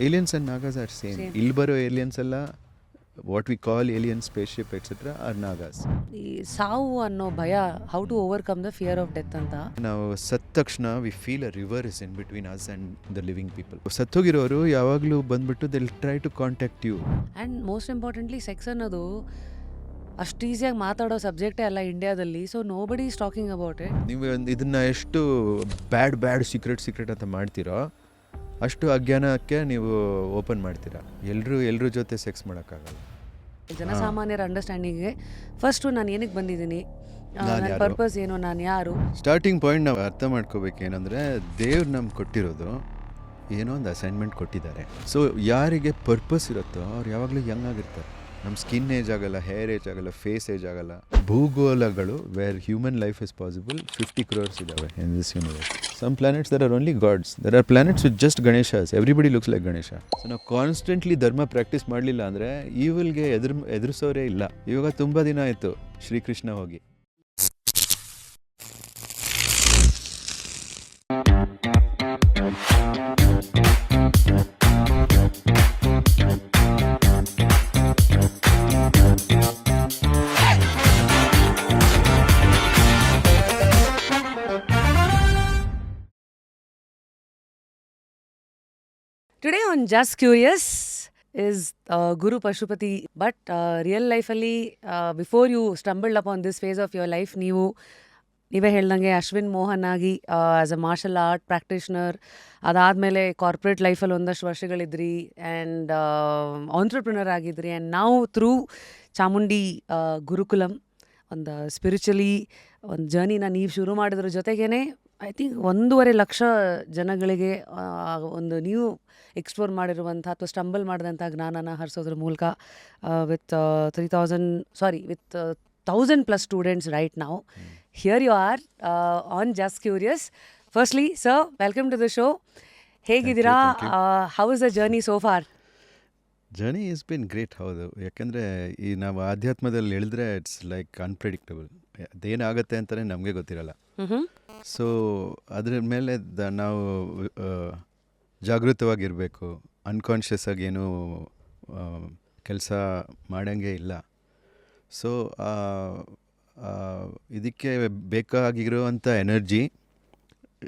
Aliens and Nagas are same. ಇಲ್ಲಿ ಬರೋ aliens ಎಲ್ಲ what we call alien space ship etcetera are Nagas. ಈ ಸಾವು ಅನ್ನೋ ಭಯ, how to overcome the fear of death ಅಂತ. ನಾವು ಸತ್ತ ತಕ್ಷಣ we feel a river is in between us and the living people. ಸತ್ತೋಗಿರೋರು ಯಾವಾಗಲೂ ಬಂದ್ಬಿಟ್ಟು they will try to contact you. And most importantly sex ಅನ್ನೋದು ಅಷ್ಟು ಈಸಿಯಾಗಿ ಮಾತಾಡೋ ಸಬ್ಜೆಕ್ಟೇ ಅಲ್ಲ ಇಂಡಿಯಾದಲ್ಲಿ. So nobody is talking about it. ನೀವು ಇದನ್ನು ಎಷ್ಟು ಬ್ಯಾಡ್ ಸೀಕ್ರೆಟ್ ಅಂತ ಮಾಡ್ತೀರೋ ಅಷ್ಟು ಅಜ್ಞಾನಕ್ಕೆ ನೀವು ಓಪನ್ ಮಾಡ್ತೀರಾ. ಎಲ್ಲರೂ ಜೊತೆ ಸೆಕ್ಸ್ ಮಾಡೋಕ್ಕಾಗಲ್ಲ. ಜನಸಾಮಾನ್ಯರ ಅಂಡರ್ಸ್ಟ್ಯಾಂಡಿಂಗ್ಗೆ ಫಸ್ಟು ನಾನು ಏನಕ್ಕೆ ಬಂದಿದ್ದೀನಿ, ನನ್ನ ಪರ್ಪಸ್ ಏನು, ನಾನು ಯಾರು. ಸ್ಟಾರ್ಟಿಂಗ್ ಪಾಯಿಂಟ್ ನಾವು ಅರ್ಥ ಮಾಡ್ಕೋಬೇಕು ಏನಂದರೆ, ದೇವ್ರು ನಮ್ಗೆ ಕೊಟ್ಟಿರೋದು ಏನೋ ಒಂದು ಅಸೈನ್ಮೆಂಟ್ ಕೊಟ್ಟಿದ್ದಾರೆ. ಸೊ ಯಾರಿಗೆ ಪರ್ಪಸ್ ಇರುತ್ತೋ ಅವ್ರು ಯಾವಾಗಲೂ ಯಂಗ್ ಆಗಿರ್ತಾರೆ. ನಮ್ಮ ಸ್ಕಿನ್ ಏಜ್ ಆಗಲ್ಲ, ಹೇರ್ ಏಜ್ ಆಗಲ್ಲ, ಫೇಸ್ ಏಜ್ ಆಗಲ್ಲ. ಭೂಗೋಳಗಳು where human life is possible 50 crores ಇದ್ದಾವೆ in this universe. Some planets there are only gods, there are planets with just Ganeshas. Everybody looks like Ganesha. So ನಾವು constantly ಧರ್ಮ practice ಮಾಡಲಿಲ್ಲ ಅಂದರೆ ಈವಲ್ಗೆ ಎದುರಿಸೋರೇ ಇಲ್ಲ. ಇವಾಗ ತುಂಬ ದಿನ ಆಯಿತು ಶ್ರೀಕೃಷ್ಣ ಹೋಗಿ. Today on Just Curious is Guru Pashupati. But real life ಅಲ್ಲಿ before you stumbled upon this phase of your life, ನೀವೇ ಹೇಳ್ದಂಗೆ ಅಶ್ವಿನ್ ಮೋಹನ್ ಆಗಿ as a marshal art practitioner, ಅದಾದಮೇಲೆ ಕಾರ್ಪೊರೇಟ್ ಲೈಫಲ್ಲಿ ಒಂದಷ್ಟು ವರ್ಷಗಳಿದ್ರಿ ಆ್ಯಂಡ್ ಆಂಟ್ರಪ್ರಿನರ್ ಆಗಿದ್ರಿ. ಆ್ಯಂಡ್ ನಾವು ಥ್ರೂ ಚಾಮುಂಡಿ ಗುರುಕುಲಂ ಒಂದು ಸ್ಪಿರಿಚುಲಿ ಒಂದು ಜರ್ನಿನ ನೀವು ಶುರು ಮಾಡಿದ್ರ ಜೊತೆಗೇ ಐ ಥಿಂಕ್ 1.5 ಲಕ್ಷ ಜನಗಳಿಗೆ ಒಂದು ನೀವು ಎಕ್ಸ್ಪ್ಲೋರ್ ಮಾಡಿರುವಂಥ ಅಥವಾ ಸ್ಟಂಬಲ್ ಮಾಡಿದಂಥ ಜ್ಞಾನನ ಹರಿಸೋದ್ರ ಮೂಲಕ ವಿತ್ 1,000+ ಸ್ಟೂಡೆಂಟ್ಸ್ ರೈಟ್ ನಾವು. Here you are on just curious. Firstly sir, welcome to the show. ಹೇಗಿದ್ದೀರಾ? How is the journey so far? Journey is been great. ಹೌದು, ಯಾಕೆಂದರೆ ಈ ನಾವು ಆಧ್ಯಾತ್ಮದಲ್ಲಿ ಹೇಳಿದ್ರೆ ಇಟ್ಸ್ ಲೈಕ್ ಅನ್ಪ್ರೆಡಿಕ್ಟಬಲ್. ಅದೇನಾಗುತ್ತೆ ಅಂತಲೇ ನಮಗೆ ಗೊತ್ತಿರಲ್ಲ. ಸೊ ಅದ್ರ ಮೇಲೆ ನಾವು ಜಾಗೃತವಾಗಿರಬೇಕು. ಅನ್ಕಾನ್ಷಿಯಸ್ ಆಗಿ ಏನೂ ಕೆಲಸ ಮಾಡೋಂಗೆ ಇಲ್ಲ. ಸೊ ಇದಕ್ಕೆ ಬೇಕಾಗಿರುವಂಥ energy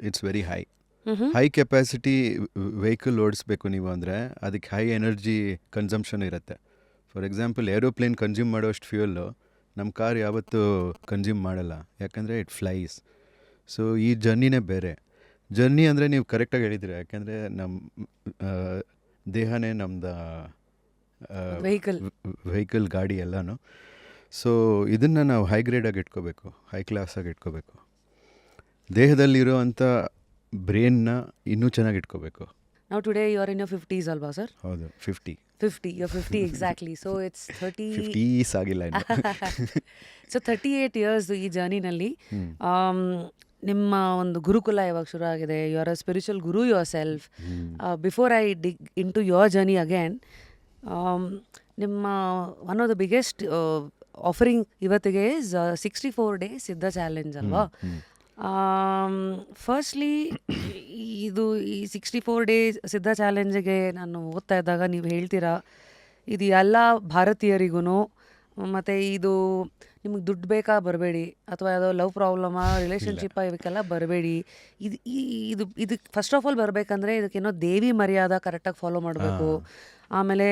it's very high capacity vehicle ಓಡಿಸ್ಬೇಕು ನೀವು ಅಂದರೆ ಅದಕ್ಕೆ ಹೈ ಎನರ್ಜಿ ಕನ್ಸಂಪ್ಷನ್ ಇರುತ್ತೆ. ಫಾರ್ ಎಕ್ಸಾಂಪಲ್, ಏರೋಪ್ಲೇನ್ ಕನ್ಸ್ಯೂಮ್ ಮಾಡೋಷ್ಟು ಫ್ಯೂಯಲ್ಲು ನಮ್ಮ ಕಾರ್ ಯಾವತ್ತೂ ಕನ್ಸ್ಯೂಮ್ ಮಾಡಲ್ಲ, ಯಾಕಂದರೆ ಇಟ್ ಫ್ಲೈಸ್. ಸೊ ಈ ಜರ್ನಿನೇ ಬೇರೆ. ಜರ್ನಿ ಅಂದರೆ ನೀವು ಕರೆಕ್ಟಾಗಿ ಹೇಳಿದ್ರಿ, ಯಾಕೆಂದರೆ ನಮ್ಮ ದೇಹನೇ ನಮ್ಮದು ವೆಹಿಕಲ್, ಗಾಡಿ ಎಲ್ಲನೂ. ಸೊ ಇದನ್ನು ನಾವು ಹೈ ಗ್ರೇಡಾಗಿ ಇಟ್ಕೋಬೇಕು, ಹೈ ಕ್ಲಾಸಾಗಿ ಇಟ್ಕೋಬೇಕು. ದೇಹದಲ್ಲಿರುವಂಥ ಬ್ರೇನ್ನ ಇನ್ನೂ ಚೆನ್ನಾಗಿ ಇಟ್ಕೋಬೇಕು. Now today you are in your 50s ಅಲ್ವಾ ಸರ್? ಹೌದು, 50. You're 50 exactly. So it's 50s ಆಗಿಲ್ಲ ಇನ್ನು. ಸೊ 38 ಇಯರ್ಸ್ ಈ ಜರ್ನಿನಲ್ಲಿ ನಿಮ್ಮ ಒಂದು ಗುರುಕುಲ ಯಾವಾಗ ಶುರು ಆಗಿದೆ. You are a spiritual guru yourself. Before I dig into your journey again, ನಿಮ್ಮ one of the biggest offering ಇವತ್ತಿಗೆ ಇಸ್ 64 days ಸಿದ್ಧ ಚಾಲೆಂಜ್ ಅಲ್ವಾ? ಫಸ್ಟ್ಲಿ ಇದು ಈ 64 days ಸಿದ್ಧ ಚಾಲೆಂಜಿಗೆ ನಾನು ಓದ್ತಾ ಇದ್ದಾಗ ನೀವು ಹೇಳ್ತೀರಾ ಇದು ಎಲ್ಲ ಭಾರತೀಯರಿಗೂ, ಮತ್ತು ಇದು ನಿಮಗೆ ದುಡ್ಡು ಬೇಕಾ ಬರಬೇಡಿ, ಅಥವಾ ಯಾವುದೋ ಲವ್ ಪ್ರಾಬ್ಲಮಾ, ರಿಲೇಷನ್ಶಿಪ್ಪ, ಇವಕ್ಕೆಲ್ಲ ಬರಬೇಡಿ. ಇದಕ್ಕೆ ಫಸ್ಟ್ ಆಫ್ ಆಲ್ ಬರಬೇಕಂದ್ರೆ ಇದಕ್ಕೇನೋ ದೇವಿ ಮರ್ಯಾದ ಕರೆಕ್ಟಾಗಿ ಫಾಲೋ ಮಾಡಬೇಕು, ಆಮೇಲೆ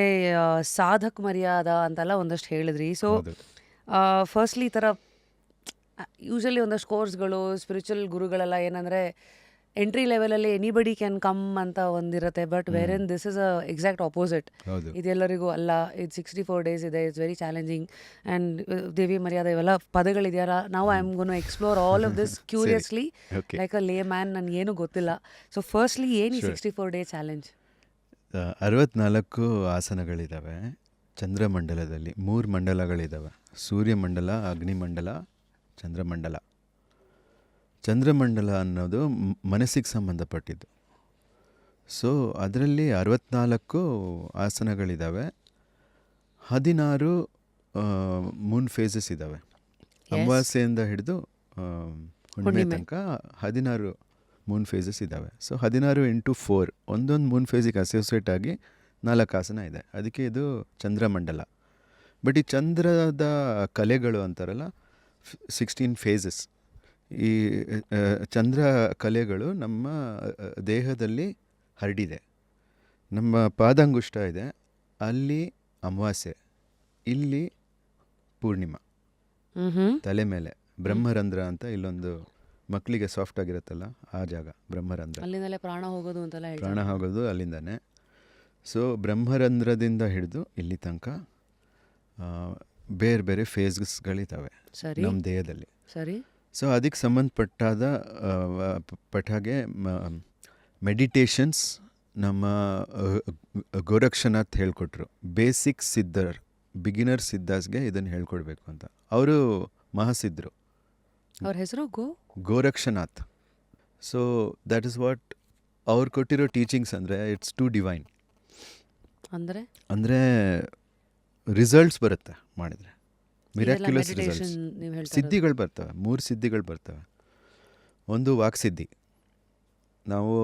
ಸಾಧಕ್ ಮರ್ಯಾದ ಅಂತೆಲ್ಲ ಒಂದಷ್ಟು ಹೇಳಿದ್ರಿ. ಸೊ ಫಸ್ಟ್ಲಿ ಈ ಥರ ಯೂಶಲಿ ಒಂದಷ್ಟು ಕೋರ್ಸ್ಗಳು ಸ್ಪಿರಿಚುವಲ್ ಗುರುಗಳೆಲ್ಲ ಏನಂದರೆ ಎಂಟ್ರಿ ಲೆವೆಲಲ್ಲಿ ಎನಿಬಡಿ ಕ್ಯಾನ್ ಕಮ್ ಅಂತ ಒಂದಿರುತ್ತೆ. But where in this is a exact opposite. ಇದೆಲ್ಲರಿಗೂ ಅಲ್ಲ. ಇದು 64 days ಇದೆ. It's very challenging. ಆ್ಯಂಡ್ ದೇವಿ ಮರ್ಯಾದೆ ಇವೆಲ್ಲ ಪದಗಳಿದೆಯಲ್ಲ. ನಾವು I am gonna explore all of this curiously like a layman. ನನಗೇನು ಗೊತ್ತಿಲ್ಲ. ಸೊ ಫಸ್ಟ್ಲಿ ಏನು ಈ 64 day ಚಾಲೆಂಜ್? 64 ಆಸನಗಳಿದ್ದಾವೆ ಚಂದ್ರಮಂಡಲದಲ್ಲಿ. 3 ಮಂಡಲಗಳಿದ್ದಾವೆ: ಸೂರ್ಯಮಂಡಲ, ಅಗ್ನಿಮಂಡಲ, ಚಂದ್ರಮಂಡಲ. ಚಂದ್ರಮಂಡಲ ಅನ್ನೋದು ಮನಸ್ಸಿಗೆ ಸಂಬಂಧಪಟ್ಟಿದ್ದು. ಸೊ ಅದರಲ್ಲಿ 64 ಆಸನಗಳಿದ್ದಾವೆ. 16 ಮೂನ್ ಫೇಸಸ್ ಇದ್ದಾವೆ. ಅಮಾವಾಸ್ಯೆಯಿಂದ ಹಿಡಿದು ಹುಣ್ಣಿಮೆ ತನಕ 16 ಮೂನ್ ಫೇಸಸ್ ಇದ್ದಾವೆ. ಸೊ 16 × 4 ಒಂದೊಂದು ಮೂನ್ ಫೇಸಿಗೆ ಅಸೋಸಿಯೇಟ್ ಆಗಿ 4 ಆಸನ ಇದೆ. ಅದಕ್ಕೆ ಇದು ಚಂದ್ರಮಂಡಲ. ಬಟ್ ಈ ಚಂದ್ರದ ಕಲೆಗಳು ಅಂತಾರಲ್ಲ 16 ಫೇಸಸ್. ಈ ಚಂದ್ರ ಕಲೆಗಳು ನಮ್ಮ ದೇಹದಲ್ಲಿ ಹರಡಿದೆ. ನಮ್ಮ ಪಾದಾಂಗುಷ್ಟ ಇದೆ, ಅಲ್ಲಿ ಅಮಾವಾಸ್ಯೆ, ಇಲ್ಲಿ ಪೂರ್ಣಿಮಾ, ತಲೆ ಮೇಲೆ ಬ್ರಹ್ಮರಂಧ್ರ ಅಂತ ಇಲ್ಲೊಂದು ಮಕ್ಕಳಿಗೆ ಸಾಫ್ಟ್ ಆಗಿರುತ್ತಲ್ಲ ಆ ಜಾಗ ಬ್ರಹ್ಮರಂಧ್ರ. ಅಲ್ಲಿಂದಲೇ ಪ್ರಾಣ ಹೋಗೋದು ಅಂತೆಲ್ಲ ಹೇಳ್ತಾರೆ. ಪ್ರಾಣ ಹೋಗೋದು ಅಲ್ಲಿಂದಾನೆ. ಸೊ ಬ್ರಹ್ಮರಂಧ್ರದಿಂದ ಹಿಡಿದು ಇಲ್ಲಿ ತನಕ ಬೇರೆ ಬೇರೆ ಫೇಸ್ಗಳಿದ್ದಾವೆ ಸರಿ ನಮ್ಮ ದೇಹದಲ್ಲಿ. ಸರಿ. ಸೊ ಅದಕ್ಕೆ ಸಂಬಂಧಪಟ್ಟಾದ ಪಟ್ಟಾಗೆ ಮೆಡಿಟೇಷನ್ಸ್ ನಮ್ಮ ಗೋರಕ್ಷನಾಥ್ ಹೇಳ್ಕೊಟ್ರು. ಬೇಸಿಕ್ ಸಿದ್ಧರ್, ಬಿಗಿನರ್ ಸಿದ್ಧಾಸ್ಗೆ ಇದನ್ನು ಹೇಳ್ಕೊಡ್ಬೇಕು ಅಂತ. ಅವರು ಮಹಾಸಿದ್ಧರು, ಅವ್ರ ಹೆಸರು ಗೋರಕ್ಷನಾಥ್. ಸೊ ದ್ಯಾಟ್ ಇಸ್ ವಾಟ್ ಅವ್ರು ಕೊಟ್ಟಿರೋ ಟೀಚಿಂಗ್ಸ್. ಅಂದರೆ ಇಟ್ಸ್ ಟು ಡಿವೈನ್. ಅಂದರೆ ರಿಸಲ್ಟ್ಸ್ ಬರುತ್ತೆ ಮಾಡಿದರೆ, ಇದೆಲ್ಲ ಮಿರಾಕ್ಯುಲಸ್ ಮೆಡಿಟೇಷನ್ ರಿಸಲ್ಟ್ಸ್. ನೀವು ಹೇಳ್ತಾ ಇರೋದು. ಸಿದ್ಧಿಗಳು ಬರ್ತವೆ, 3 ಸಿದ್ಧಿಗಳು ಬರ್ತವೆ. ಒಂದು ವಾಕ್ಸಿದ್ಧಿ, ನಾವು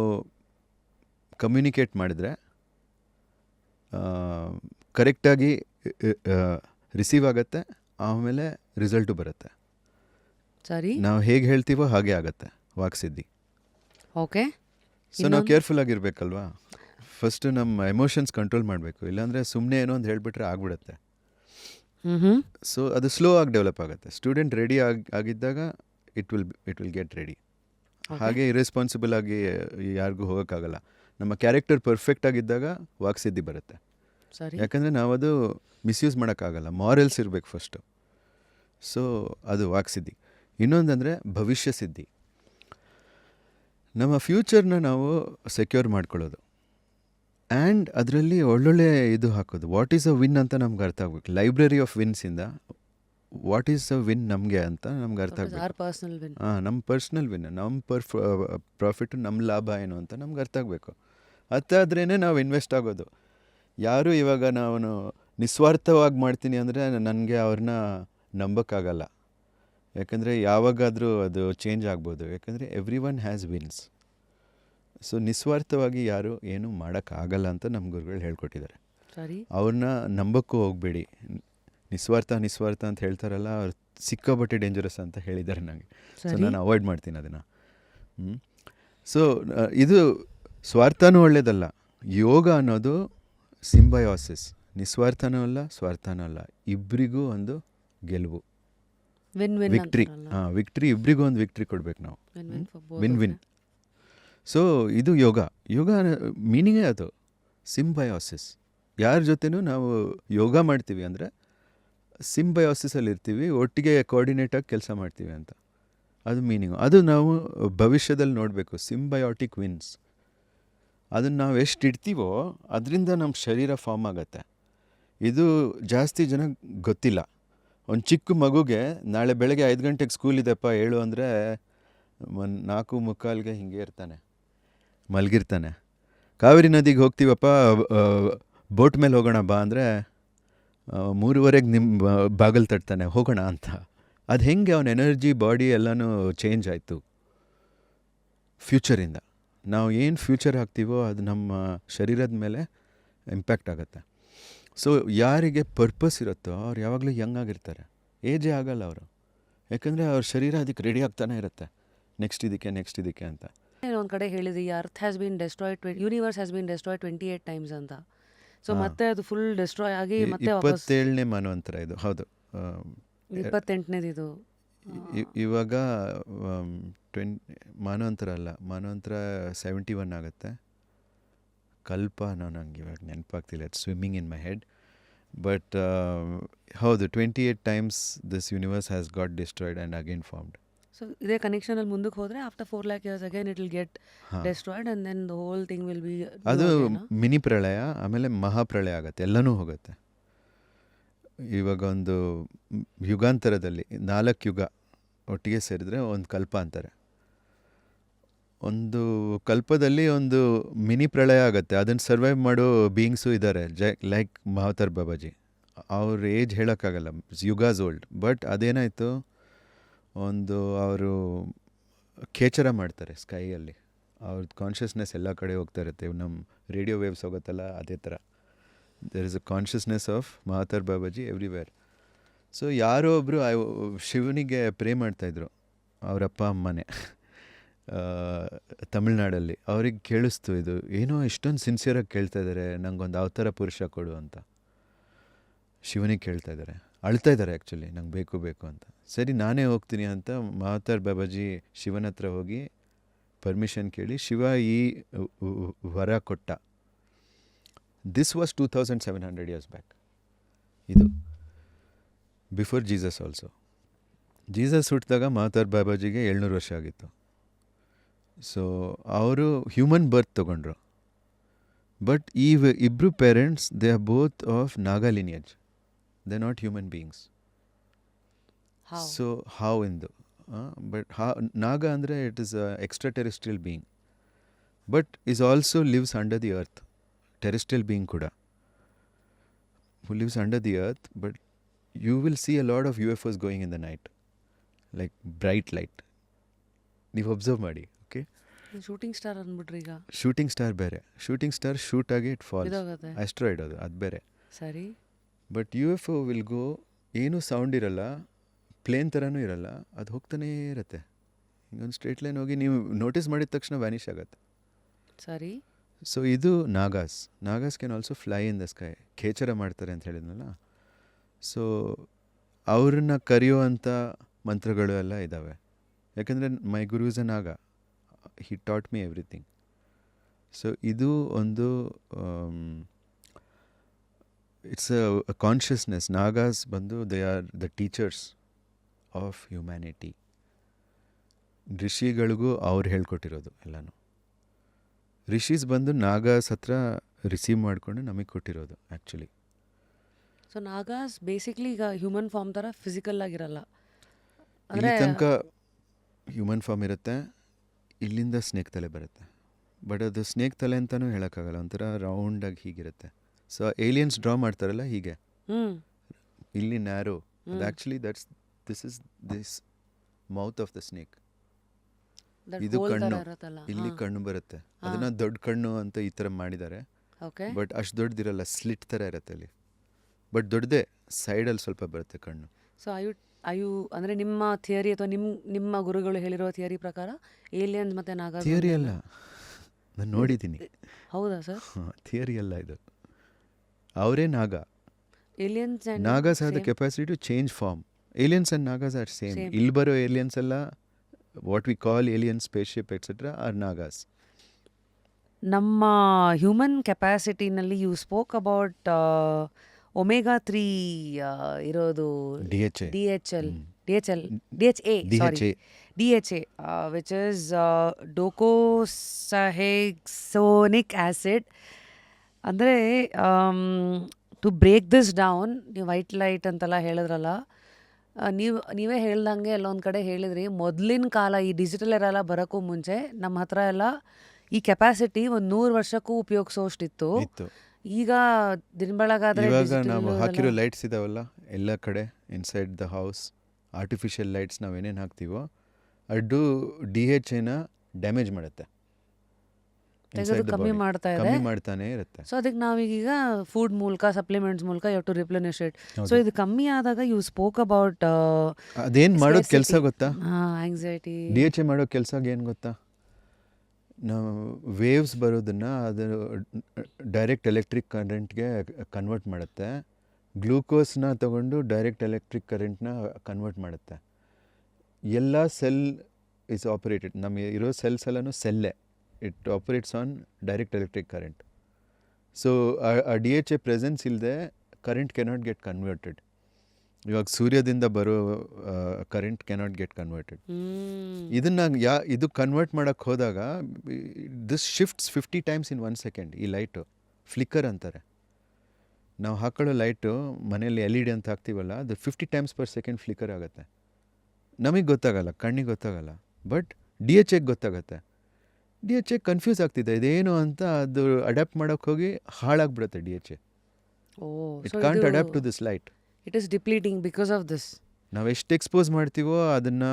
ಕಮ್ಯುನಿಕೇಟ್ ಮಾಡಿದರೆ ಕರೆಕ್ಟಾಗಿ ರಿಸೀವ್ ಆಗುತ್ತೆ, ಆಮೇಲೆ ರಿಸಲ್ಟು ಬರುತ್ತೆ. ಸರಿ. ನಾವು ಹೇಗೆ ಹೇಳ್ತೀವೋ ಹಾಗೆ ಆಗುತ್ತೆ ವಾಕ್ಸಿದ್ಧಿ. ಓಕೆ. ಸೊ ನಾವು ಕೇರ್ಫುಲ್ ಆಗಿರ್ಬೇಕಲ್ವಾ. ಫಸ್ಟು ನಮ್ಮ ಎಮೋಷನ್ಸ್ ಕಂಟ್ರೋಲ್ ಮಾಡಬೇಕು, ಇಲ್ಲಾಂದರೆ ಸುಮ್ಮನೆ ಏನೋ ಒಂದು ಹೇಳಿಬಿಟ್ರೆ ಆಗ್ಬಿಡುತ್ತೆ. ಸೊ ಅದು ಸ್ಲೋ ಆಗಿ ಡೆವಲಪ್ ಆಗುತ್ತೆ. ಸ್ಟೂಡೆಂಟ್ ರೆಡಿ ಆಗಿದ್ದಾಗ ಇಟ್ ವಿಲ್ ಗೆಟ್ ರೆಡಿ. ಹಾಗೆ ಇರೆಸ್ಪಾನ್ಸಿಬಲ್ ಆಗಿ ಯಾರಿಗೂ ಹೋಗೋಕ್ಕಾಗಲ್ಲ. ನಮ್ಮ ಕ್ಯಾರೆಕ್ಟರ್ ಪರ್ಫೆಕ್ಟ್ ಆಗಿದ್ದಾಗ ವಾಕ್ಸಿದ್ಧಿ ಬರುತ್ತೆ. ಸರಿ. ಯಾಕಂದರೆ ನಾವದು ಮಿಸ್ಯೂಸ್ ಮಾಡೋಕ್ಕಾಗಲ್ಲ, ಮಾರಲ್ಸ್ ಇರಬೇಕು ಫಸ್ಟು. ಸೊ ಅದು ವಾಕ್ಸಿದ್ಧಿ. ಇನ್ನೊಂದಂದರೆ ಭವಿಷ್ಯ ಸಿದ್ಧಿ. ನಮ್ಮ ಫ್ಯೂಚರ್ನ ನಾವು ಸೆಕ್ಯೂರ್ ಮಾಡ್ಕೊಳ್ಳೋದು. ಆ್ಯಂಡ್ ಅದರಲ್ಲಿ ಒಳ್ಳೊಳ್ಳೆ ಇದು ಹಾಕೋದು. ವಾಟ್ ಈಸ್ ಅ ವಿನ್ ಅಂತ ನಮ್ಗೆ ಅರ್ಥ ಆಗ್ಬೇಕು. ಲೈಬ್ರರಿ ಆಫ್ ವಿನ್ಸಿಂದ ವಾಟ್ ಈಸ್ ಅ ವಿನ್ ನಮಗೆ ಅಂತ ನಮ್ಗೆ ಅರ್ಥ ಆಗಬೇಕು. ನಮ್ಮ ಪರ್ಸ್ನಲ್ ವಿನ್, ನಮ್ಮ ಪ್ರಾಫಿಟು, ನಮ್ಮ ಲಾಭ ಏನು ಅಂತ ನಮ್ಗೆ ಅರ್ಥ ಆಗಬೇಕು. ಅದಾದ್ರೇ ನಾವು ಇನ್ವೆಸ್ಟ್ ಆಗೋದು. ಯಾರು ಇವಾಗ ನಾನು ನಿಸ್ವಾರ್ಥವಾಗಿ ಮಾಡ್ತೀನಿ ಅಂದರೆ ನನಗೆ ಅವ್ರನ್ನ ನಂಬೋಕ್ಕಾಗಲ್ಲ. ಯಾಕಂದರೆ ಯಾವಾಗಾದರೂ ಅದು ಚೇಂಜ್ ಆಗ್ಬೋದು. ಯಾಕಂದರೆ everyone has wins. So ನಿಸ್ವಾರ್ಥವಾಗಿ ಯಾರು ಏನೂ ಮಾಡೋಕ್ಕಾಗಲ್ಲ ಅಂತ ನಮ್ಮ ಗುರುಗಳು ಹೇಳ್ಕೊಟ್ಟಿದ್ದಾರೆ. ಸರಿ. ಅವ್ರನ್ನ ನಂಬಕ್ಕೂ ಹೋಗಬೇಡಿ. ನಿಸ್ವಾರ್ಥ ಅಂತ ಹೇಳ್ತಾರಲ್ಲ, ಅವ್ರು ಸಿಕ್ಕಾಪಟ್ಟೆ ಡೇಂಜರಸ್ ಅಂತ ಹೇಳಿದ್ದಾರೆ ನನಗೆ. ಸೊ ನಾನು ಅವಾಯ್ಡ್ ಮಾಡ್ತೀನಿ ಅದನ್ನು. ಸೊ ಇದು ಸ್ವಾರ್ಥನೂ ಒಳ್ಳೆಯದಲ್ಲ. ಯೋಗ ಅನ್ನೋದು ಸಿಂಬಯೋಸಿಸ್. ನಿಸ್ವಾರ್ಥನೂ ಅಲ್ಲ, ಸ್ವಾರ್ಥನೂ ಅಲ್ಲ, ಇಬ್ಬರಿಗೂ ಒಂದು ಗೆಲುವು, ವಿಕ್ಟ್ರಿ. ವಿಕ್ಟ್ರಿ, ಇಬ್ಬರಿಗೂ ಒಂದು ವಿಕ್ಟ್ರಿ ಕೊಡ್ಬೇಕು ನಾವು. Win win. ಸೊ ಇದು ಯೋಗ. ಯೋಗ ಮೀನಿಂಗೇ ಅದು, ಸಿಂಬಯೋಸಿಸ್. ಯಾರ ಜೊತೆನೂ ನಾವು ಯೋಗ ಮಾಡ್ತೀವಿ ಅಂದರೆ ಸಿಂಬಯೋಸಿಸಲ್ಲಿ ಇರ್ತೀವಿ, ಒಟ್ಟಿಗೆ ಕೋಆರ್ಡಿನೇಟಾಗಿ ಕೆಲಸ ಮಾಡ್ತೀವಿ ಅಂತ. ಅದು ಮೀನಿಂಗು. ಅದು ನಾವು ಭವಿಷ್ಯದಲ್ಲಿ ನೋಡಬೇಕು. ಸಿಂಬಯೋಟಿಕ್ ವಿನ್ಸ್. ಅದನ್ನು ನಾವು ಎಷ್ಟು ಇಡ್ತೀವೋ ಅದರಿಂದ ನಮ್ಮ ಶರೀರ ಫಾರ್ಮ್ ಆಗುತ್ತೆ. ಇದು ಜಾಸ್ತಿ ಜನ ಗೊತ್ತಿಲ್ಲ. ಒಂದು ಚಿಕ್ಕ ಮಗುಗೆ ನಾಳೆ ಬೆಳಗ್ಗೆ 5 ಗಂಟೆಗೆ ಸ್ಕೂಲ್ ಇದೆಪ್ಪ ಹೇಳು ಅಂದರೆ 4:45ಗೆ ಹಿಂಗೆ ಇರ್ತಾನೆ, ಮಲಗಿರ್ತಾನೆ. ಕಾವೇರಿ ನದಿಗೆ ಹೋಗ್ತೀವಪ್ಪ, ಬೋಟ್ ಮೇಲೆ ಹೋಗೋಣ ಬಾ ಅಂದರೆ 3:15ಗೆ ನಿಮ್ಮ ಬಾಗಿಲು ತಟ್ತಾನೆ, ಹೋಗೋಣ ಅಂತ. ಅದು ಹೆಂಗೆ ಅವನ ಎನರ್ಜಿ, ಬಾಡಿ ಎಲ್ಲನೂ ಚೇಂಜ್ ಆಯಿತು ಫ್ಯೂಚರಿಂದ. ನಾವು ಏನು ಫ್ಯೂಚರ್ ಹಾಕ್ತೀವೋ ಅದು ನಮ್ಮ ಶರೀರದ ಮೇಲೆ ಇಂಪ್ಯಾಕ್ಟ್ ಆಗುತ್ತೆ. ಸೊ ಯಾರಿಗೆ ಪರ್ಪಸ್ ಇರುತ್ತೋ ಅವ್ರು ಯಾವಾಗಲೂ ಯಂಗ್ ಆಗಿರ್ತಾರೆ, ಏಜೇ ಆಗಲ್ಲ ಅವರು. ಯಾಕಂದರೆ ಅವ್ರ ಶರೀರ ಅದಕ್ಕೆ ರೆಡಿ ಆಗ್ತಾನೆ ಇರುತ್ತೆ, ನೆಕ್ಸ್ಟ್ ಇದಕ್ಕೆ ಅಂತ. ಒಂದು ಕಡೆ ಹೇಳಿದ್ರಿ, earth has been destroyed, universe has been destroyed 28 times ಅಂತ. ಸೊ ಮತ್ತೆ ಅದು ಫುಲ್ ಡೆಸ್ಟ್ರಾಯ್ ಆಗಿ ಮತ್ತೆ 27ನೇ ಮನ್ವಂತರ ಇದು. ಹೌದು, 28ನೇದು ಇದು. ಇವಾಗ ಮಾನವಂತರ ಅಲ್ಲ, ಮಾನವಂತರ 71 ಆಗುತ್ತೆ. ಕಲ್ಪ ನಂಗೆ ಇವಾಗ ನೆನಪಾಗ್ತಿಲ್ಲ, it's swimming in my head. But ಹೌದು, 28 times this universe has got destroyed and again formed. So ಇದೇ ಕನೆಕ್ಷನಲ್ಲಿ ಮುಂದಕ್ಕೆ ಹೋದರೆ after 4 lakh years again it will get destroyed and then the whole thing will be. ಅದು mini ಪ್ರಳಯ, ಆಮೇಲೆ ಮಹಾಪ್ರಳಯ ಆಗುತ್ತೆ, ಎಲ್ಲನೂ ಹೋಗುತ್ತೆ. ಇವಾಗ ಒಂದು ಯುಗಾಂತರದಲ್ಲಿ 4 ಯುಗ ಒಟ್ಟಿಗೆ ಸೇರಿದ್ರೆ ಒಂದು ಕಲ್ಪ ಅಂತಾರೆ. ಒಂದು ಕಲ್ಪದಲ್ಲಿ ಒಂದು ಮಿನಿ ಪ್ರಳಯ ಆಗುತ್ತೆ. ಅದನ್ನು ಸರ್ವೈವ್ ಮಾಡೋ ಬೀಯಿಂಗ್ಸು ಇದ್ದಾರೆ, ಲೈಕ್ ಮಹಾವತಾರ್ ಬಾಬಾಜಿ. ಅವ್ರ ಏಜ್ ಹೇಳೋಕ್ಕಾಗಲ್ಲ, ಯುಗಾಸ್ ಓಲ್ಡ್. ಬಟ್ ಅದೇನಾಯಿತು, ಒಂದು ಅವರು ಖೇಚರ ಮಾಡ್ತಾರೆ ಸ್ಕೈಯಲ್ಲಿ ಅವ್ರದ್ದು ಕಾನ್ಷಿಯಸ್ನೆಸ್ ಎಲ್ಲ ಕಡೆ ಹೋಗ್ತಾ ಇರುತ್ತೆ. ನಮ್ಮ ರೇಡಿಯೋ ವೇವ್ಸ್ ಹೋಗುತ್ತಲ್ಲ ಅದೇ ಥರ. There is a consciousness of Mahavatar Babaji everywhere. So ಯಾರೋ ಒಬ್ಬರು ಶಿವನಿಗೆ ಪ್ರೇ ಮಾಡ್ತಾಯಿದ್ರು, ಅವರಪ್ಪ ಅಮ್ಮನೇ ತಮಿಳ್ನಾಡಲ್ಲಿ. ಅವ್ರಿಗೆ ಕೇಳಿಸ್ತು, ಇದು ಏನೋ ಇಷ್ಟೊಂದು ಸಿನ್ಸಿಯರಾಗಿ ಕೇಳ್ತಾ ಇದ್ದಾರೆ, ನಂಗೊಂದು ಅವತಾರ ಪುರುಷ ಕೊಡು ಅಂತ ಶಿವನಿಗೆ ಕೇಳ್ತಾ ಇದ್ದಾರೆ. ಅಳ್ತಾ ಇದ್ದಾರೆ ಆ್ಯಕ್ಚುಲಿ, ನಂಗೆ ಬೇಕು ಬೇಕು ಅಂತ. ಸರಿ ನಾನೇ ಹೋಗ್ತೀನಿ ಅಂತ ಮಹಾತಾರ್ ಬಾಬಾಜಿ ಶಿವನ ಹತ್ರ ಹೋಗಿ ಪರ್ಮಿಷನ್ ಕೇಳಿ ಶಿವ ಈ ವರ ಕೊಟ್ಟ. This was 2700 years back. ಇದು ಬಿಫೋರ್ ಜೀಸಸ್ ಆಲ್ಸೋ. ಜೀಸಸ್ ಹುಟ್ಟಿದಾಗ ಮಹಾತಾರ್ ಬಾಬಾಜಿಗೆ 700 ವರ್ಷ ಆಗಿತ್ತು. ಸೊ ಅವರು ಹ್ಯೂಮನ್ ಬರ್ತ್ ತೊಗೊಂಡ್ರು. ಬಟ್ ಈ ಇಬ್ಬರು parents they are both of Naga lineage, they not human beings. So ಹಾವ್ ಎಂದು ಬಟ್ ನಾಗ ಅಂದರೆ it is a extraterrestrial being, but is also lives under the earth. Terrestrial being ಕೂಡ who lives under the earth, but you will see a lot of UFOs going in the night, like bright light. ನೀವು observe ಮಾಡಿ. Okay, shooting star ಅಂದ್ಬಿಟ್ರಿ ಈಗ. Shooting star ಬೇರೆ. Shooting star shoot ಆಗಿ it falls, ಇದಾಗುತ್ತೆ. Asteroid ಅದು ಬೇರೆ. ಸರಿ. But UFO will go, ಏನೂ ಸೌಂಡ್ ಇರಲ್ಲ, ಪ್ಲೇನ್ ಥರನೂ ಇರಲ್ಲ, ಅದು ಹೋಗ್ತಾನೇ ಇರುತ್ತೆ. ಹಿಂಗೊಂದು ಸ್ಟ್ರೇಟ್ ಲೈನ್ ಹೋಗಿ ನೀವು ನೋಟಿಸ್ ಮಾಡಿದ ತಕ್ಷಣ ವ್ಯಾನಿಷ್ ಆಗುತ್ತೆ. ಸರಿ. ಸೊ ಇದು Nagas can also fly in the sky. ಖೇಚರ ಮಾಡ್ತಾರೆ ಅಂತ ಹೇಳಿದ್ನಲ್ಲ. ಸೊ ಅವ್ರನ್ನ ಕರೆಯುವಂಥ ಮಂತ್ರಗಳು ಎಲ್ಲ ಇದ್ದಾವೆ. ಯಾಕಂದರೆ ಮೈ ಗುರು is a Naga, he taught me everything. So ಇದು ಒಂದು ಇಟ್ಸ್ ಅ ಕಾನ್ಷಿಯಸ್ನೆಸ್. ನಾಗಾಸ್ ಬಂದು they are the teachers of humanity. ಋಷಿಗಳಿಗೂ ಅವ್ರು ಹೇಳ್ಕೊಟ್ಟಿರೋದು ಎಲ್ಲನೂ. ರಿಷೀಸ್ ಬಂದು ನಾಗಾಸ್ ಹತ್ರ ರಿಸೀವ್ ಮಾಡಿಕೊಂಡು ನಮಗೆ ಕೊಟ್ಟಿರೋದು ಆ್ಯಕ್ಚುಲಿ. ಸೊ ನಾಗಾಸ್ ಬೇಸಿಕ್ಲಿ ಈಗ ಹ್ಯೂಮನ್ ಫಾರ್ಮ್ ಥರ ಫಿಸಿಕಲ್ ಆಗಿರಲ್ಲ. ಇಲ್ಲಿ ತನಕ ಹ್ಯೂಮನ್ ಫಾರ್ಮ್ ಇರುತ್ತೆ, ಇಲ್ಲಿಂದ ಸ್ನೇಕ್ ತಲೆ ಬರುತ್ತೆ. ಬಟ್ ಅದು ಸ್ನೇಕ್ ತಲೆ ಅಂತಲೂ ಹೇಳೋಕ್ಕಾಗಲ್ಲ, ಒಂಥರ ರೌಂಡಾಗಿ ಹೀಗಿರುತ್ತೆ. ಸೊ ಏಲಿಯನ್ಸ್ ಡ್ರಾ ಮಾಡ್ತಾರಲ್ಲ ಹೀಗೆ, ಇಲ್ಲಿ ನ್ಯಾರೋ, ಅದು actually this mouth of the snake. ಇದು ಕಣ್ಣು, ಇಲ್ಲಿ ಕಣ್ಣು ಬರುತ್ತೆ. ಅದನ್ನ ದೊಡ್ಡ ಕಣ್ಣು ಅಂತ ಈ ಥರ ಮಾಡಿದ್ದಾರೆ. ಬಟ್ ಅಷ್ಟು ದೊಡ್ಡದಿರಲ್ಲ, ಸ್ಲಿಟ್ ಥರ ಇರುತ್ತೆ ಅಲ್ಲಿ. ಬಟ್ ದೊಡ್ಡದೇ, ಸೈಡಲ್ಲಿ ಸ್ವಲ್ಪ ಬರುತ್ತೆ ಕಣ್ಣು. ಸೊ ಅಯ್ಯು ಅಂದರೆ ನಿಮ್ಮ ಥಿಯರಿ ಅಥವಾ ನಿಮ್ಮ ಗುರುಗಳು ಹೇಳಿರೋ ಥಿಯರಿ ಪ್ರಕಾರ ಏಲಿಯನ್ಸ್ ಮತ್ತು ನಾಗ ಥಿಯರಿ ಅಲ್ಲ, ನಾನು ನೋಡಿದ್ದೀನಿ. ಹೌದಾ ಸರ್? ಥಿಯರಿ ಅಲ್ಲ ಇದು, ಅವರೇ Naga. Aliens Nagas have the capacity to change form. Aliens and Nagas are same. ಇಲ್ಲಿ ಬರೋ ಏಲಿಯನ್ಸ್ ಎಲ್ಲ what we call alien spaceship etc are nagas. ನಮ್ಮ ಹ್ಯೂಮನ್ ಕೆಪಾಸಿಟಿನಲ್ಲಿ ಯು ಸ್ಪೋಕ್ ಅಬೌಟ್ ಒಮೆಗಾ 3 ಇರೋದು DHA which is docosahexaenoic acid. ಅಂದರೆ ಟು ಬ್ರೇಕ್ ದಿಸ್ ಡೌನ್, ನೀವು white light ಅಂತೆಲ್ಲ ಹೇಳಿದ್ರಲ್ಲ, ನೀವೇ ಹೇಳ್ದಂಗೆ ಎಲ್ಲೊಂದು ಕಡೆ ಹೇಳಿದ್ರಿ, ಮೊದಲಿನ ಕಾಲ ಈ ಡಿಜಿಟಲ್ ಎಲ್ಲ ಬರೋಕ್ಕೂ ಮುಂಚೆ ನಮ್ಮ ಹತ್ರ ಎಲ್ಲ ಈ ಕೆಪಾಸಿಟಿ ಒಂದು 100 ವರ್ಷಕ್ಕೂ ಉಪಯೋಗಿಸೋಷ್ಟಿತ್ತು. ಈಗ ದಿನ ಬೆಳಗಾದ್ರೆ ಇವಾಗ ನಾವು ಹಾಕಿರೋ ಲೈಟ್ಸ್ ಇದಾವಲ್ಲ ಎಲ್ಲ ಕಡೆ inside the house, artificial lights ನಾವು ಏನೇನು ಹಾಕ್ತೀವೋ ಅದು DHAನ ಡ್ಯಾಮೇಜ್ ಮಾಡುತ್ತೆ, ಕಮ್ಮಿ ಮಾಡ್ತಾನೆ ಇರುತ್ತೆ. ಸೊ ಅದಕ್ಕೆ ನಾವೀಗ ಫುಡ್ ಮೂಲಕ, ಸಪ್ಲಿಮೆಂಟ್ಸ್ ಮೂಲಕ ಯು ಟು ರಿಪ್ಲೆನಿಶ್ ಇಟ್. ಸೊ ಇದು ಕಮ್ಮಿ ಆದಾಗ ಯು ಸ್ಪೋಕ್ ಅಬೌಟ್ ಅದೇನು ಮಾಡೋದು ಕೆಲಸ ಗೊತ್ತಾ? ಆಂಗ್ಸೈಟಿ. DHA ಮಾಡೋ ಕೆಲಸ ಏನು ಗೊತ್ತಾ? ನಾವು ವೇವ್ಸ್ ಬರೋದನ್ನು ಅದು ಡೈರೆಕ್ಟ್ ಎಲೆಕ್ಟ್ರಿಕ್ ಕರೆಂಟ್ಗೆ ಕನ್ವರ್ಟ್ ಮಾಡುತ್ತೆ. ಗ್ಲೂಕೋಸ್ನ ತಗೊಂಡು ಡೈರೆಕ್ಟ್ ಎಲೆಕ್ಟ್ರಿಕ್ ಕರೆಂಟ್ನ ಕನ್ವರ್ಟ್ ಮಾಡುತ್ತೆ. ಎಲ್ಲ ಸೆಲ್ ಇಸ್ ಆಪರೇಟೆಡ್, ನಮ್ಮ ಇರೋ ಸೆಲ್ಸ್ ಎಲ್ಲನೂ ಸೆಲ್ಲೇ. It operates on direct electric current. So a DHA presence ಇಲ್ಲದೆ ಕರೆಂಟ್ ಕೆನಾಟ್ ಗೆಟ್ ಕನ್ವರ್ಟೆಡ್. ಇವಾಗ ಸೂರ್ಯದಿಂದ ಬರೋ ಕರೆಂಟ್ ಕೆನಾಟ್ ಗೆಟ್ ಕನ್ವರ್ಟೆಡ್. ಇದನ್ನು ಇದು ಕನ್ವರ್ಟ್ ಮಾಡೋಕ್ಕೆ ಹೋದಾಗ this shifts 50 times in 1 second. ಈ ಲೈಟು ಫ್ಲಿಕ್ಕರ್ ಅಂತಾರೆ. ನಾವು ಹಾಕೊಳ್ಳೋ ಲೈಟು ಮನೆಯಲ್ಲಿ LED ಅಂತ ಹಾಕ್ತೀವಲ್ಲ, ಅದು 50 times per second ಫ್ಲಿಕ್ಕರ್ ಆಗುತ್ತೆ. ನಮಗೆ ಗೊತ್ತಾಗಲ್ಲ, ಕಣ್ಣಿಗೆ ಗೊತ್ತಾಗಲ್ಲ, ಬಟ್ DHAಗೆ ಗೊತ್ತಾಗುತ್ತೆ. DHA ಕನ್ಫ್ಯೂಸ್ ಆಗ್ತಿದೆ ಇದೇನು ಅಂತ, ಅದು ಅಡ್ಯಾಪ್ಟ್ ಮಾಡೋಕ್ಕೆ ಹೋಗಿ ಹಾಳಾಗ್ಬಿಡುತ್ತೆ DHA. It can't adapt to this light. It is depleting because of this. ನಾವು ಎಷ್ಟು ಎಕ್ಸ್ಪೋಸ್ ಮಾಡ್ತೀವೋ ಅದನ್ನು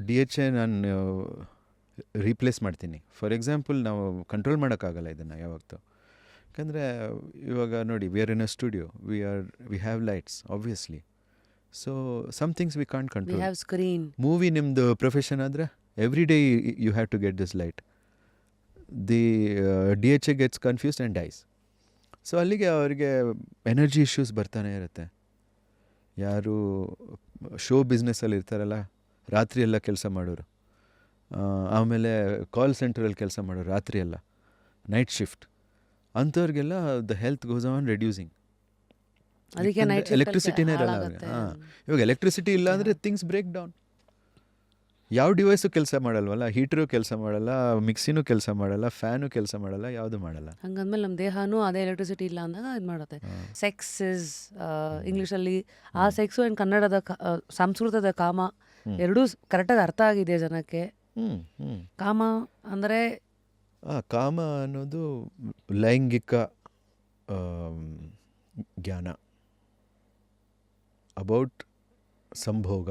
DHA ನಾನು ರೀಪ್ಲೇಸ್ ಮಾಡ್ತೀನಿ. ಫಾರ್ ಎಕ್ಸಾಂಪಲ್ ನಾವು ಕಂಟ್ರೋಲ್ ಮಾಡೋಕ್ಕಾಗಲ್ಲ ಇದನ್ನು ಯಾವತ್ತೂ. ಯಾಕಂದರೆ ಇವಾಗ ನೋಡಿ, we are in a studio, we have lights obviously. So some things we can't we control. Have screen. Movie ನಿಮ್ಮದು ಪ್ರೊಫೆಷನ್ ಆದರೆ every day you have to get this light. The DHA gets confused and dies. So ಅಲ್ಲಿಗೆ ಅವರಿಗೆ energy issues ಬರ್ತಾನೆ ಇರುತ್ತೆ. ಯಾರು show ಬಿಸ್ನೆಸ್ಸಲ್ಲಿ ಇರ್ತಾರಲ್ಲ, ರಾತ್ರಿ ಎಲ್ಲ ಕೆಲಸ ಮಾಡೋರು, ಆಮೇಲೆ ಕಾಲ್ ಸೆಂಟ್ರಲ್ಲಿ ಕೆಲಸ ಮಾಡೋರು ರಾತ್ರಿ ಎಲ್ಲ, ನೈಟ್ ಶಿಫ್ಟ್, ಅಂಥವ್ರಿಗೆಲ್ಲ the health goes on reducing. ಅದಕ್ಕೆ ನೈಟ್ ಎಲೆಕ್ಟ್ರಿಸಿಟಿನೇ ಇರಲ್ಲ ಅವ್ರಿಗೆ. ಇವಾಗ ಎಲೆಕ್ಟ್ರಿಸಿಟಿ ಇಲ್ಲ ಅಂದರೆ ಥಿಂಗ್ಸ್ ಬ್ರೇಕ್ ಡೌನ್. ಯಾವ ಡಿವೈಸು ಕೆಲಸ ಮಾಡಲ್ವಲ್ಲ, ಹೀಟ್ರು ಕೆಲಸ ಮಾಡಲ್ಲ, ಮಿಕ್ಸಿನೂ ಕೆಲಸ ಮಾಡಲ್ಲ, ಫ್ಯಾನು ಕೆಲಸ ಮಾಡಲ್ಲ, ಯಾವುದು ಮಾಡಲ್ಲ. ಹಂಗಂದ್ಮೇಲೆ ನಮ್ಮ ದೇಹನೂ ಅದೇ ಎಲೆಕ್ಟ್ರಿಸಿಟಿ ಇಲ್ಲ ಅಂದಾಗ ಇದು ಮಾಡುತ್ತೆ. ಸೆಕ್ಸ್ ಇಸ್ ಇಂಗ್ಲೀಷಲ್ಲಿ ಆ ಸೆಕ್ಸು ಆ್ಯಂಡ್ ಕನ್ನಡದ ಸಂಸ್ಕೃತದ ಕಾಮ ಎರಡೂ ಕರೆಕ್ಟಾಗಿ ಅರ್ಥ ಆಗಿದೆ ಜನಕ್ಕೆ. ಕಾಮ ಅಂದರೆ ಕಾಮ ಅನ್ನೋದು ಲೈಂಗಿಕ ಜ್ಞಾನ ಅಬೌಟ್ ಸಂಭೋಗ,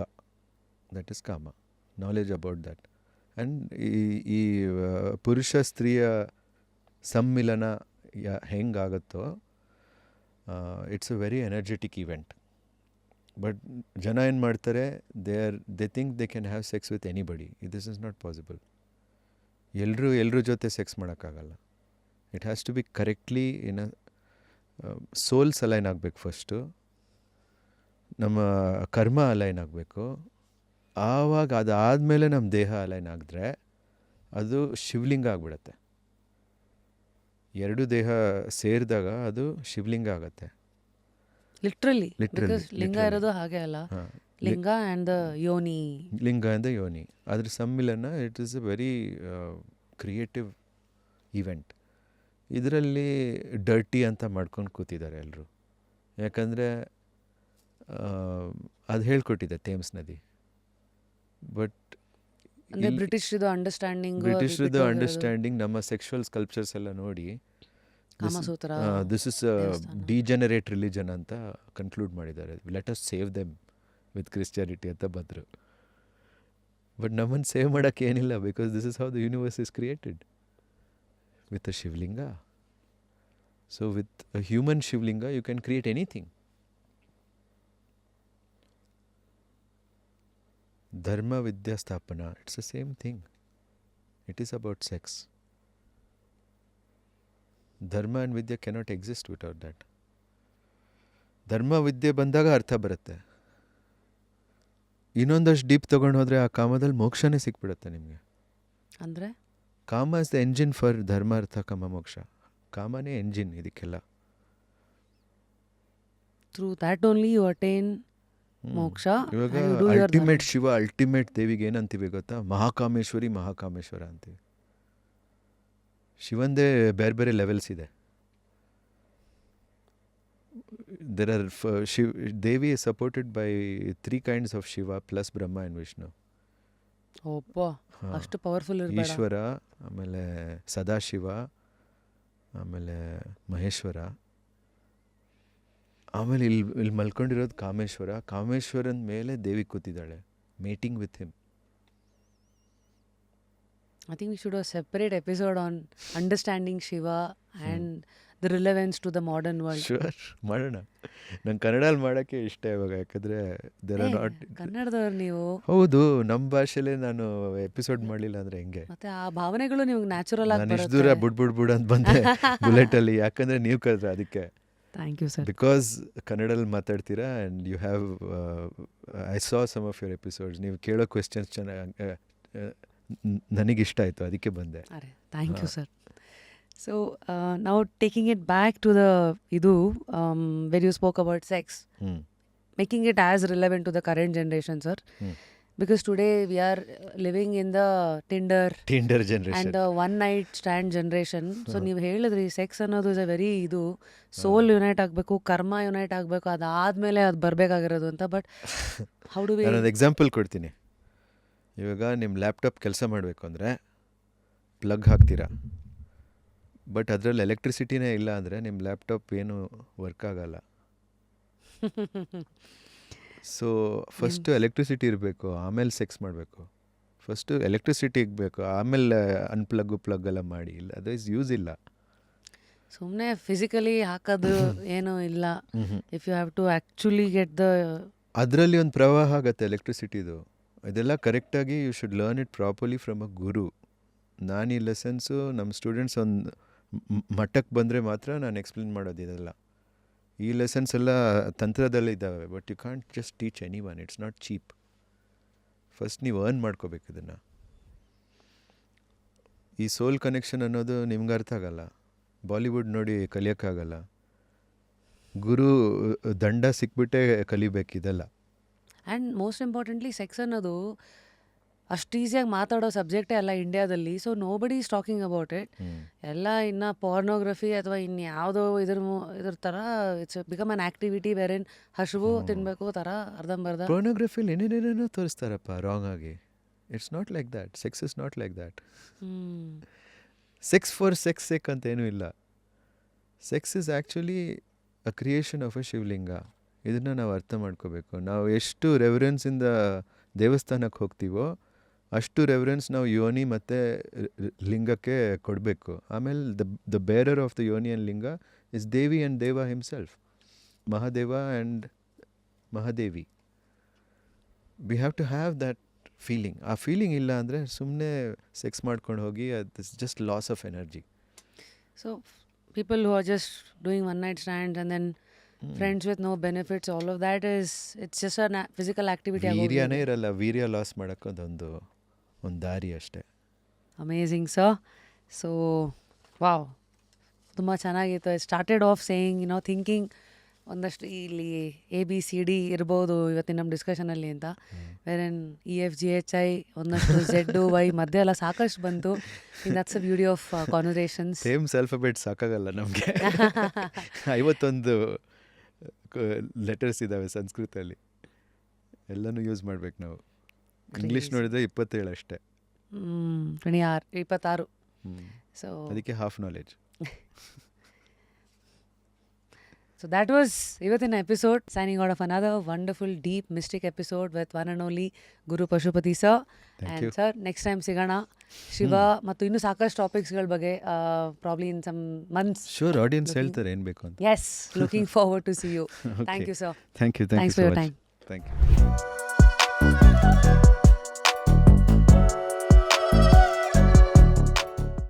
ದಟ್ ಇಸ್ ಕಾಮ, ನಾಲೆಜ್ ಅಬೌಟ್ ದಟ್. ಆ್ಯಂಡ್ ಈ ಪುರುಷ ಸ್ತ್ರೀಯ ಸಮ್ಮಿಲನ ಹೆಂಗಾಗುತ್ತೋ, it's a very energetic event. But ಜನ ಏನು ಮಾಡ್ತಾರೆ, they think they can have sex with anybody. This is not possible. ಎಲ್ಲರ ಜೊತೆ ಸೆಕ್ಸ್ ಮಾಡೋಕ್ಕಾಗಲ್ಲ. It has to be correctly in a souls align ಆಗಬೇಕು ಫಸ್ಟು, ನಮ್ಮ ಕರ್ಮ ಅಲೈನ್ ಆಗಬೇಕು. ಆವಾಗ ಅದಾದಮೇಲೆ ನಮ್ಮ ದೇಹ ಅಲೈನ್ ಆಗಿದ್ರೆ ಅದು ಶಿವಲಿಂಗ ಆಗಿಬಿಡತ್ತೆ. ಎರಡು ದೇಹ ಸೇರಿದಾಗ ಅದು ಶಿವಲಿಂಗ ಆಗುತ್ತೆ. ಲಿಟ್ರಲಿ ಲಿಂಗ ಇರೋದು ಹಾಗೆ ಅಲ್ಲ, ಲಿಂಗ ಆ್ಯಂಡ್ ದ ಯೋನಿ. ಲಿಂಗ ಆ್ಯಂಡ್ ದ ಯೋನಿ, ಅದ್ರ ಸಮ್ಮಿಲನ. It is a very creative event. ಇದರಲ್ಲಿ ಡರ್ಟಿ ಅಂತ ಮಾಡ್ಕೊಂಡು ಕೂತಿದ್ದಾರೆ ಎಲ್ಲರೂ. ಯಾಕಂದರೆ ಅದು ಹೇಳ್ಕೊಟ್ಟಿದೆ ಥೇಮ್ಸ್ ನದಿ. ಬಟ್ ಅಂದರೆ ಬ್ರಿಟಿಷ್ರದ್ದು ಅಂಡರ್ಸ್ಟ್ಯಾಂಡಿಂಗ್ ನಮ್ಮ ಸೆಕ್ಷುವಲ್ ಸ್ಕಲ್ಪ್ಚರ್ಸ್ ಎಲ್ಲ ನೋಡಿ Kamasutra, this is degenerate religion ಅಂತ ಕನ್ಕ್ಲೂಡ್ ಮಾಡಿದ್ದಾರೆ. Let us save them with Christianity ಅಂತ ಬಂದರು. ಬಟ್ ನಮ್ಮನ್ನು ಸೇವ್ ಮಾಡೋಕ್ಕೆ ಏನಿಲ್ಲ, because this is how the universe is created, with a Shivalinga. So with a human Shivalinga you can create anything. ಧರ್ಮ ವಿದ್ಯಾ ಸ್ಥಾಪನಾ, it's the same thing. It is about sex. Dharma and vidya cannot exist without that. ಧರ್ಮ ವಿದ್ಯೆ ಬಂದಾಗ ಅರ್ಥ ಬರುತ್ತೆ. ಇನ್ನೊಂದಷ್ಟು deep ತೊಗೊಂಡು ಹೋದರೆ ಆ ಕಾಮದಲ್ಲಿ ಮೋಕ್ಷನೇ ಸಿಕ್ಬಿಡುತ್ತೆ ನಿಮಗೆ. ಅಂದರೆ ಕಾಮ ಇಸ್ ದ ಎಂಜಿನ್ ಫಾರ್ ಧರ್ಮ, ಅರ್ಥ, ಕಾಮ, ಮೋಕ್ಷ. ಕಾಮನೇ ಎಂಜಿನ್ ಇದಕ್ಕೆಲ್ಲ. Through that only you attain moksha. ಇವಾಗ ಅಲ್ಟಿಮೇಟ್ ಶಿವ, ಅಲ್ಟಿಮೇಟ್ ದೇವಿಗೆ ಏನಂತೀವಿ ಗೊತ್ತಾ? ಮಹಾಕಾಮೇಶ್ವರಿ, ಮಹಾಕಾಮೇಶ್ವರ ಅಂತೀವಿ. ಶಿವಂದೇ ಬೇರೆ ಬೇರೆ ಲೆವೆಲ್ಸ್ ಇದೆ. There are Devi is supported by 3 kinds of Shiva plus Brahma and Vishnu. ಒಬ್ಬ ಅಷ್ಟು ಪವರ್ಫುಲ್ ಇರಬೇಡ. ಈಶ್ವರ, ಆಮೇಲೆ ಸದಾಶಿವ, ಆಮೇಲೆ ಮಹೇಶ್ವರ, ಆಮೇಲೆ ಇಲ್ಲಿ ಮಲ್ಕೊಂಡಿರೋದು ಕಾಮೇಶ್ವರ. ಕಾಮೇಶ್ವರನ ಮೇಲೆ ದೇವಿ ಕೂತಿದ್ದಾಳೆ, mating with him. I think we should do a separate episode on understanding Shiva and the relevance to the modern world. Sure, ಮಾಡೋಣ. ನಂಗೆ ಕನ್ನಡಲ್ಲಿ ಮಾಡೋಕ್ಕೆ ಇಷ್ಟ ಇವಾಗ, ಯಾಕಂದರೆ ದೇರ್ ಆರ್ ನಾಟ್. ಕನ್ನಡದವ್ರು ನೀವು. ಹೌದು, ನಮ್ಮ ಭಾಷೆಲೇ ನಾನು ಎಪಿಸೋಡ್ ಮಾಡಲಿಲ್ಲ ಅಂದರೆ ಹೆಂಗೆ? ಮತ್ತೆ ಆ ಭಾವನೆಗಳು ನಿಮ್ಗೆ ನ್ಯಾಚುರಲ್ ಆಗಿ ನಾನು ಇಷ್ಟು ದೂರ ಬುಡ್ ಅಂತ ಬಂದೆ ಬುಲೆಟಲ್ಲಿ, ಯಾಕಂದರೆ ನೀವು ಕರೆದ್ರೆ ಅದಕ್ಕೆ. Thank you sir. ಬಿಕಾಸ್ ಕನ್ನಡಲ್ಲಿ ಮಾತಾಡ್ತೀರಾ and you have I saw some of your episodes. ನೀವು ಕೇಳೋ ಕ್ವೆಶ್ಚನ್ಸ್ ಚೆನ್ನಾಗಿ ನನಗಿಷ್ಟ ಆಯಿತು, ಅದಕ್ಕೆ ಬಂದೆ. ಅರೆ ಥ್ಯಾಂಕ್ ಯು ಸರ್. ಸೊ ನಾವು taking it back to the ಇದು where you spoke about sex, making it as relevant to the current generation sir. Because today we are living in the Tinder generation and one night stand generation. So ನೀವು ಹೇಳಿದ್ರಿ sex ಅನ್ನೋದು is a very ಇದು ಸೋಲ್ unite ಆಗಬೇಕು, ಕರ್ಮ unite ಆಗಬೇಕು, ಅದಾದಮೇಲೆ ಅದು ಬರಬೇಕಾಗಿರೋದು ಅಂತ. But how do we? ನಾನೊಂದು ಎಕ್ಸಾಂಪಲ್ ಕೊಡ್ತೀನಿ. ಇವಾಗ ನಿಮ್ಮ ಲ್ಯಾಪ್ಟಾಪ್ ಕೆಲಸ ಮಾಡಬೇಕು ಅಂದರೆ ಪ್ಲಗ್ ಹಾಕ್ತೀರಾ, ಬಟ್ ಅದರಲ್ಲಿ ಎಲೆಕ್ಟ್ರಿಸಿಟಿನೇ ಇಲ್ಲ ಅಂದರೆ ನಿಮ್ಮ ಲ್ಯಾಪ್ಟಾಪ್ ಏನು ವರ್ಕ್ ಆಗಲ್ಲ. ಸೊ ಫಸ್ಟು ಎಲೆಕ್ಟ್ರಿಸಿಟಿ ಇರಬೇಕು, ಆಮೇಲೆ ಸೆಕ್ಸ್ ಮಾಡಬೇಕು. ಫಸ್ಟು ಎಲೆಕ್ಟ್ರಿಸಿಟಿಗೆ ಬೇಕು, ಆಮೇಲೆ ಪ್ಲಗ್ ಎಲ್ಲ ಮಾಡಿ, ಇಲ್ಲ ಅದರ್ವೈಸ್ ಯೂಸ್ ಇಲ್ಲ. ಸುಮ್ಮನೆ ಫಿಸಿಕಲಿ ಹಾಕೋದು ಏನೂ ಇಲ್ಲ. If you have to actually get the ಅದರಲ್ಲಿ ಒಂದು ಪ್ರವಾಹ ಆಗುತ್ತೆ ಎಲೆಕ್ಟ್ರಿಸಿಟಿದು. ಇದೆಲ್ಲ ಕರೆಕ್ಟಾಗಿ you should learn it properly from a guru. ನಾನು ಈ ಲೆಸನ್ಸು ನಮ್ಮ ಸ್ಟೂಡೆಂಟ್ಸ್ ಒಂದು ಮಟ್ಟಕ್ಕೆ ಬಂದರೆ ಮಾತ್ರ ನಾನು ಎಕ್ಸ್ಪ್ಲೇನ್ ಮಾಡೋದು ಇದೆಲ್ಲ. ಈ ಲೆಸನ್ಸ್ ಎಲ್ಲ ತಂತ್ರದಲ್ಲಿದ್ದಾವೆ, but you can't just teach anyone, it's not cheap. First ನೀವು ಅರ್ನ್ ಮಾಡ್ಕೋಬೇಕು ಇದನ್ನು. ಈ ಸೋಲ್ ಕನೆಕ್ಷನ್ ಅನ್ನೋದು ನಿಮ್ಗೆ ಅರ್ಥ ಆಗಲ್ಲ, ಬಾಲಿವುಡ್ ನೋಡಿ ಕಲಿಯೋಕ್ಕಾಗಲ್ಲ. ಗುರು ದಂಡ ಸಿಕ್ಬಿಟ್ಟೆ ಕಲಿಬೇಕಿದೆಲ್ಲ. ಆ್ಯಂಡ್ ಮೋಸ್ಟ್ ಇಂಪಾರ್ಟೆಂಟ್ಲಿ ಸೆಕ್ಸ್ ಅನ್ನೋದು ಅಷ್ಟು ಈಸಿಯಾಗಿ ಮಾತಾಡೋ ಸಬ್ಜೆಕ್ಟೇ ಅಲ್ಲ ಇಂಡಿಯಾದಲ್ಲಿ. So nobody is talking about it. ಎಲ್ಲ ಇನ್ನು ಪಾರ್ನೋಗ್ರಫಿ ಅಥವಾ ಇನ್ಯಾವುದೋ ಇದ್ರ ಥರ it's become an activity wherein ಹಸಿವು ತಿನ್ನಬೇಕು ಥರ ಅರ್ಧಂಬರ್ಧ. ಪೋರ್ನೋಗ್ರಫಿಲಿ ಏನೇನೇನೇನೋ ತೋರಿಸ್ತಾರಪ್ಪ ರಾಂಗ್ ಆಗಿ. It's not like that. Sex is not like that. Sex for sex sake ಅಂತ ಏನೂ ಇಲ್ಲ. Sex is actually a creation of a Shivalinga. ಇದನ್ನು ನಾವು ಅರ್ಥ ಮಾಡ್ಕೋಬೇಕು. ನಾವು ಎಷ್ಟು ರೆವರೆನ್ಸಿಂದ ದೇವಸ್ಥಾನಕ್ಕೆ ಹೋಗ್ತೀವೋ ಅಷ್ಟು ರೆವರೆನ್ಸ್ ನಾವು ಯೋನಿ ಮತ್ತು ಲಿಂಗಕ್ಕೆ ಕೊಡಬೇಕು. ಆಮೇಲೆ the bearer of the yoni and linga is Devi and Deva himself, Mahadeva and Mahadevi. We have to have that feeling. ಆ ಫೀಲಿಂಗ್ ಇಲ್ಲ ಅಂದರೆ ಸುಮ್ಮನೆ ಸೆಕ್ಸ್ ಮಾಡ್ಕೊಂಡು ಹೋಗಿ ಅದು just loss of energy. So people who are just doing one night stands and then friends with no benefits, all of that is, it's just a physical activity. ವೀರ್ಯನೇ ಇರಲ್ಲ, urea loss ಮಾಡೋಕ್ಕೊಂದೊಂದು ದಾರಿ ಅಷ್ಟೇ. Amazing sir. So wow, ತುಂಬ ಚೆನ್ನಾಗಿತ್ತು. I started of saying thinking ಒಂದಷ್ಟು ಇಲ್ಲಿ ABCD ಇರ್ಬೋದು ಇವತ್ತಿನ ನಮ್ಮ ಡಿಸ್ಕಷನಲ್ಲಿ ಅಂತ. ವೇರೇನ್ EFGHI ಒಂದಷ್ಟು ZY ಮಧ್ಯೆ ಎಲ್ಲ ಸಾಕಷ್ಟು ಬಂತು. That's a beauty of conversations. Seems alphabet ಸಾಕಾಗಲ್ಲ ನಮಗೆ. 51 ಲೆಟರ್ಸ್ ಇದ್ದಾವೆ ಸಂಸ್ಕೃತದಲ್ಲಿ, ಎಲ್ಲನೂ ಯೂಸ್ ಮಾಡ್ಬೇಕು ನಾವು. ಇಂಗ್ಲೀಷ್ ನೋಡಿದ್ರೆ 27 ಅಷ್ಟೇ. 26. ಸೊ ಅದಕ್ಕೆ half knowledge. So that was ಇವತ್ತಿನ episode. Signing out of another wonderful, deep, mystic episode with one and only Guru Pashupati sir. And sir, next time ಸಿಗೋಣ ಶಿವ ಮತ್ತು ಇನ್ನೂ ಸಾಕಷ್ಟು ಟಾಪಿಕ್ಸ್ಗಳ ಬಗ್ಗೆ, probably in some months. Sure, audience ಹೇಳ್ತಾರೆ ಏನು ಬೇಕು ಅಂತ. Yes, looking forward to see you. Thank you sir. Thank you Thanks for your time. Thank you.